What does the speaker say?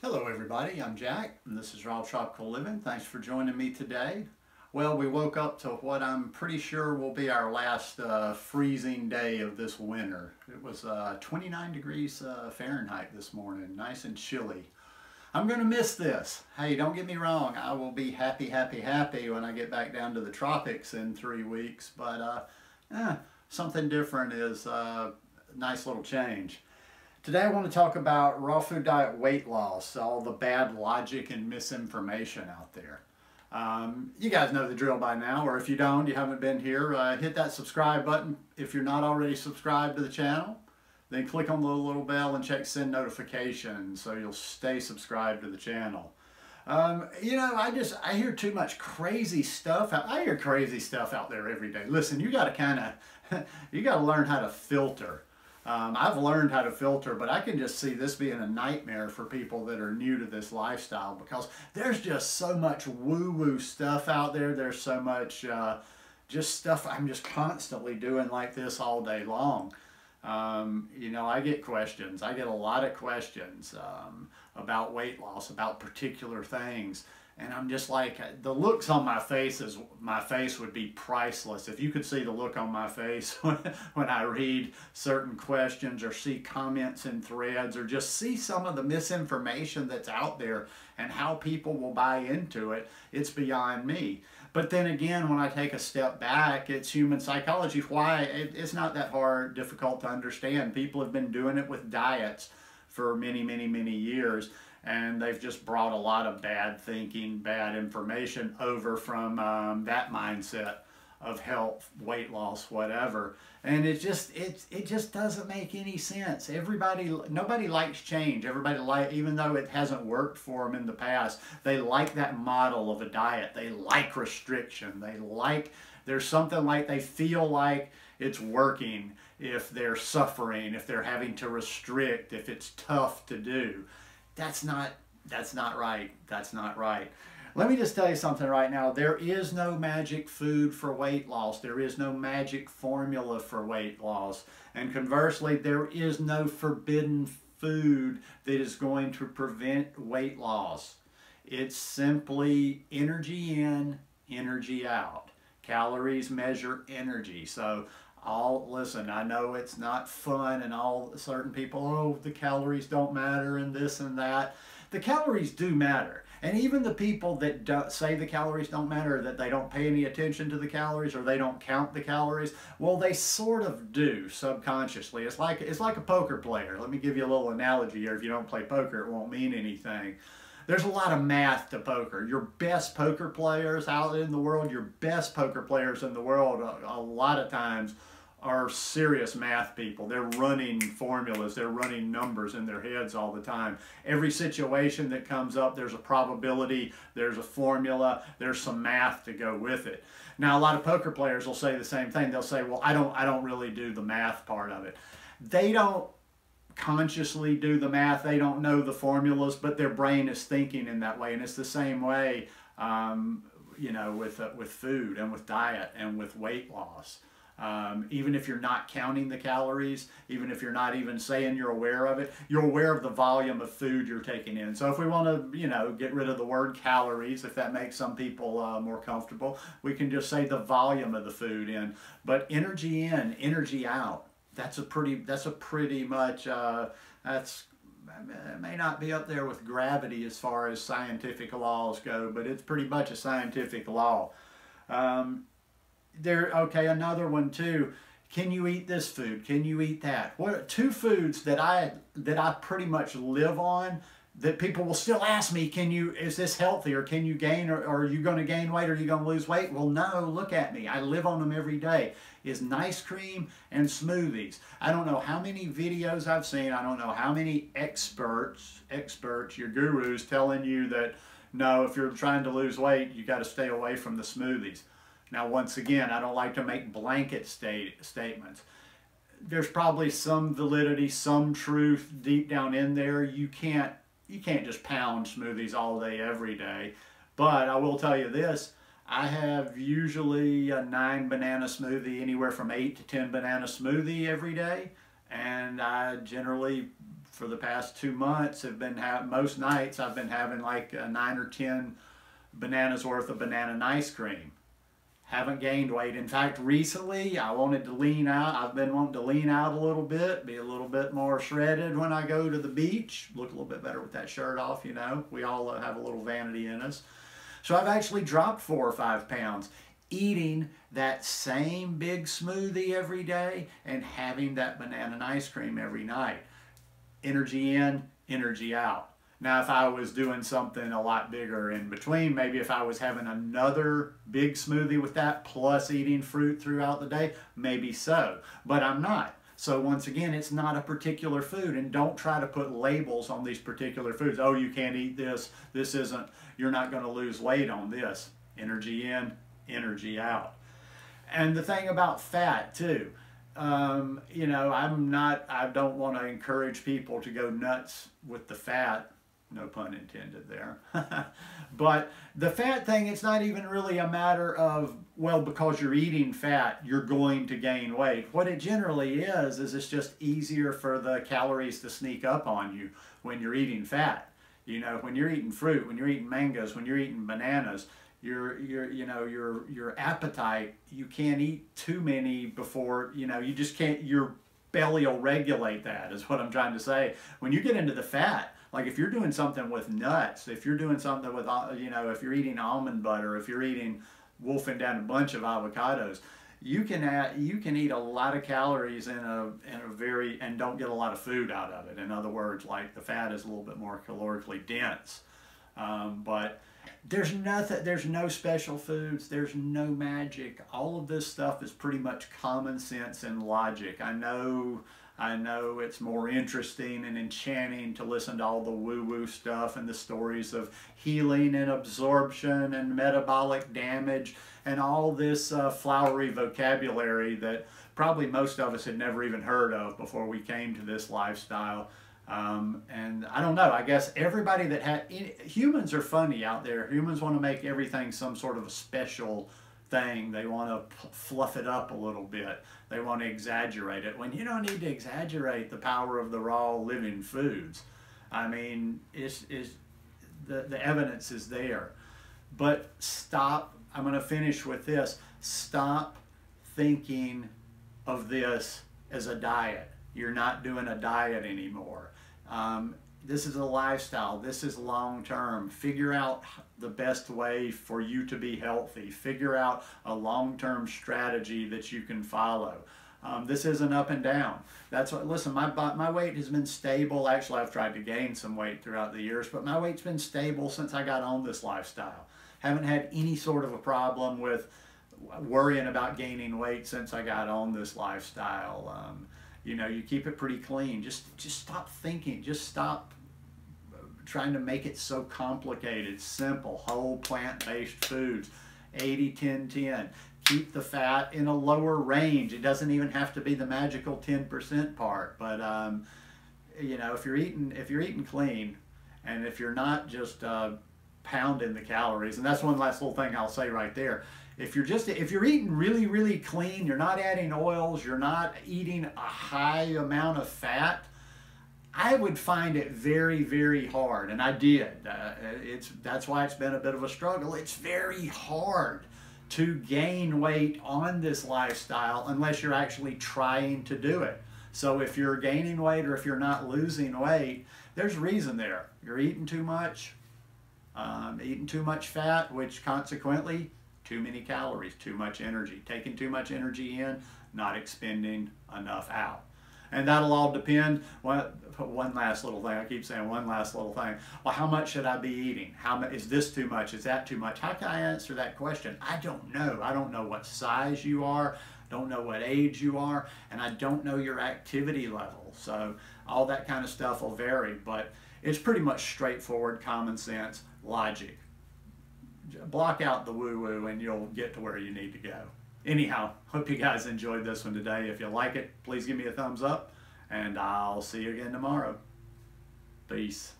Hello everybody, I'm Jack and this is Raw Tropical Living. Thanks for joining me today. Well, we woke up to what I'm pretty sure will be our last freezing day of this winter. It was 29 degrees Fahrenheit this morning, nice and chilly. I'm going to miss this. Hey, don't get me wrong, I will be happy when I get back down to the tropics in 3 weeks, but something different is a nice little change. Today I want to talk about raw food diet weight loss, all the bad logic and misinformation out there. You guys know the drill by now, or if you don't, you haven't been here, hit that subscribe button if you're not already subscribed to the channel. Then click on the little bell and check send notifications so you'll stay subscribed to the channel. You know, I hear too much crazy stuff. I hear crazy stuff out there every day. Listen, you got to you got to learn how to filter. I've learned how to filter, but I can just see this being a nightmare for people that are new to this lifestyle because there's just so much woo-woo stuff out there. There's so much just stuff I'm just constantly doing like this all day long. You know, I get questions. I get a lot of questions about weight loss, about particular things. And I'm just like, the looks on my face would be priceless. If you could see the look on my face when I read certain questions or see comments in threads or just see some of the misinformation that's out there and how people will buy into it, it's beyond me. But then again, when I take a step back, it's human psychology. Why? It's not that hard, difficult to understand. People have been doing it with diets for many years. And they've just brought a lot of bad thinking, bad information over from that mindset of health, weight loss, whatever. And it just doesn't make any sense. Nobody likes change. Everybody even though it hasn't worked for them in the past, they like that model of a diet. They like restriction. There's something like they feel like it's working if they're suffering, if they're having to restrict, if it's tough to do. That's not right. That's not right. Let me just tell you something right now. There is no magic food for weight loss. There is no magic formula for weight loss. And conversely, there is no forbidden food that is going to prevent weight loss. It's simply energy in, energy out. Calories measure energy. So listen, I know it's not fun and all certain people, oh, the calories don't matter and this and that. The calories do matter. And even the people that say the calories don't matter, that they don't pay any attention to the calories or they don't count the calories, well, they sort of do subconsciously. It's like a poker player. Let me give you a little analogy here. If you don't play poker, it won't mean anything. There's a lot of math to poker. Your best poker players out in the world, a lot of times are serious math people. They're running formulas, they're running numbers in their heads all the time. Every situation that comes up, there's a probability, there's a formula, there's some math to go with it. Now, a lot of poker players will say the same thing. They'll say, well, I don't really do the math part of it. They don't consciously do the math, they don't know the formulas, but their brain is thinking in that way. And it's the same way you know, with food and with diet and with weight loss. Even if you're not counting the calories, even if you're not even saying you're aware of it, you're aware of the volume of food you're taking in. So if we want to, you know, get rid of the word calories, if that makes some people more comfortable, we can just say the volume of the food in. But energy in, energy out. That's a pretty much, it may not be up there with gravity as far as scientific laws go, but it's pretty much a scientific law. Okay, another one too. Can you eat this food? Can you eat that? What are two foods that I pretty much live on that people will still ask me, is this healthy, or can you gain, or are you going to gain weight, or are you going to lose weight? Well, no, look at me. I live on them every day. Is nice cream and smoothies. I don't know how many videos I've seen. I don't know how many experts, your gurus telling you that, no, if you're trying to lose weight, you got to stay away from the smoothies. Now, once again, I don't like to make blanket statements. There's probably some validity, some truth deep down in there. You can't just pound smoothies all day, every day. But I will tell you this, I have usually a 9 banana smoothie, anywhere from 8 to 10 banana smoothie every day. And I generally for the past 2 months have been most nights I've been having like 9 or 10 bananas worth of banana and ice cream. Haven't gained weight. In fact, recently I wanted to lean out. I've been wanting to lean out a little bit, be a little bit more shredded when I go to the beach. Look a little bit better with that shirt off, you know. We all have a little vanity in us. So I've actually dropped 4 or 5 pounds eating that same big smoothie every day and having that banana and ice cream every night. Energy in, energy out. Now, if I was doing something a lot bigger in between, maybe if I was having another big smoothie with that plus eating fruit throughout the day, maybe so. But I'm not. So once again, it's not a particular food, and don't try to put labels on these particular foods. Oh, you can't eat this. This isn't, you're not going to lose weight on this. Energy in, energy out. And the thing about fat too, you know, I don't want to encourage people to go nuts with the fat. No pun intended there. But the fat thing, it's not even really a matter of, well, because you're eating fat, you're going to gain weight. What it generally is it's just easier for the calories to sneak up on you when you're eating fat. You know, when you're eating fruit, when you're eating mangoes, when you're eating bananas, your appetite, you can't eat too many before, you know, you just can't, your belly will regulate that, is what I'm trying to say. When you get into the fat, like if you're doing something with nuts, if you're doing something with, you know, if you're eating almond butter, if you're wolfing down a bunch of avocados, you can eat a lot of calories and don't get a lot of food out of it. In other words, like the fat is a little bit more calorically dense. But there's no special foods, there's no magic. All of this stuff is pretty much common sense and logic. I know it's more interesting and enchanting to listen to all the woo-woo stuff and the stories of healing and absorption and metabolic damage and all this flowery vocabulary that probably most of us had never even heard of before we came to this lifestyle. And I don't know, I guess everybody humans are funny out there. Humans want to make everything some sort of a special thing. They want to fluff it up a little bit. They want to exaggerate it, when you don't need to exaggerate the power of the raw living foods. I mean, the evidence is there. But stop, I'm going to finish with this, stop thinking of this as a diet. You're not doing a diet anymore. This is a lifestyle. This is long term. Figure out the best way for you to be healthy. Figure out a long-term strategy that you can follow. This isn't up and down. That's what, listen, my weight has been stable. Actually, I've tried to gain some weight throughout the years, but my weight's been stable since I got on this lifestyle. Haven't had any sort of a problem with worrying about gaining weight since I got on this lifestyle. You know, you keep it pretty clean. Just stop thinking. Just stop trying to make it so complicated. Simple, whole plant-based foods. 80-10-10. Keep the fat in a lower range. It doesn't even have to be the magical 10% part. But you know, if you're eating clean, and if you're not just pounding the calories, and that's one last little thing I'll say right there. If you're eating really, really clean, you're not adding oils, you're not eating a high amount of fat, I would find it very, very hard, and I did. That's why it's been a bit of a struggle. It's very hard to gain weight on this lifestyle unless you're actually trying to do it. So if you're gaining weight or if you're not losing weight, there's reason there. You're eating too much fat, which consequently, too many calories, too much energy. Taking too much energy in, not expending enough out. And that'll all depend. One last little thing. I keep saying one last little thing. Well, how much should I be eating? Is this too much? Is that too much? How can I answer that question? I don't know. I don't know what size you are. Don't know what age you are. And I don't know your activity level. So all that kind of stuff will vary. But it's pretty much straightforward, common sense, logic. Block out the woo-woo and you'll get to where you need to go. Anyhow, hope you guys enjoyed this one today. If you like it, please give me a thumbs up, and I'll see you again tomorrow. Peace.